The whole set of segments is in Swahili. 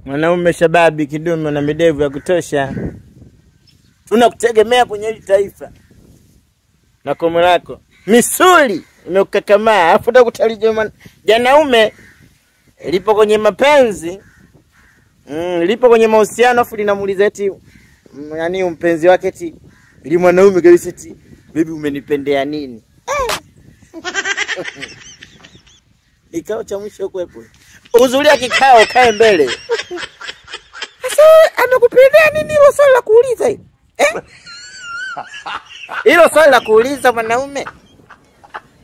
Mwanaume shababi kidume na midevu ya kutosha. Tunakutegemea kwenye hili taifa. Na komo lako misuli imekakamaa, afu utakutalija janaume lipo kwenye mapenzi. Lipo kwenye mahusiano afu linamuuliza eti yani mpenzi wake eti ili mwanaume kabisa eti bibi umenipendea nini? Kikao cha mwisho kwepo. Uzulia kikao kae mbele. Sasa amekupendea nini hilo swali la kuuliza hilo? Hilo swali la kuuliza mwanaume.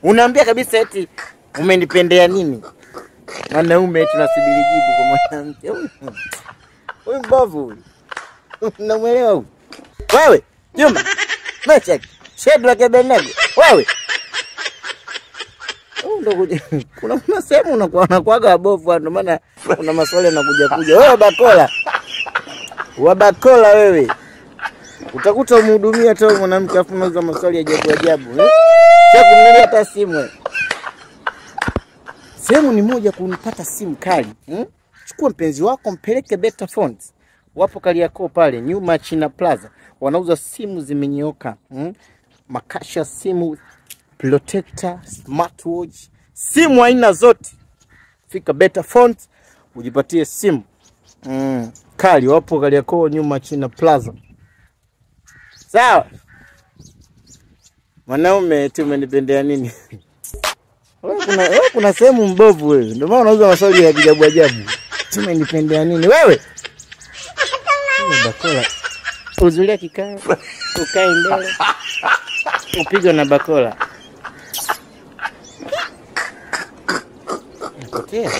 Unaambia kabisa eti umenipendea nini? Mwanaume tunasubiri jibu kwa mwanamke. Huyu mbovu huyu. Unamuelewa huyu? Wewe, Juma. Mechek. Shedrack Abednego. Wewe. Kuna sehemu unakuaga bovu ndio maana kuna maswali yanakuja. Wewe bakola. Wabakola wewe. Utakuta umhudumia tu mwanamke afu unauza maswali ya ajabu. Sio kumnunulia hata simu. Sehemu ni moja kunipata simu kali. Chukua mpenzi wako mpeleke Better Phones. Wapo Kariakoo pale nyuma China Plaza. Wanauza simu zimenyooka. Makasha simu, protector, smartwatch, simu aina zote. Fika Better Phones ujipatie simu. Kali wapo Kariakoo nyuma China Plaza. Sawa. Mwanaume eti umenipendea nini? Wewe kuna sehemu mbovu wewe. Ndio maana unauza maswali ya ajabu. Umenipendea nini wewe? Bakola. Uzulia kikao. Ukae mbele. Upigwe na bakola. Napotea.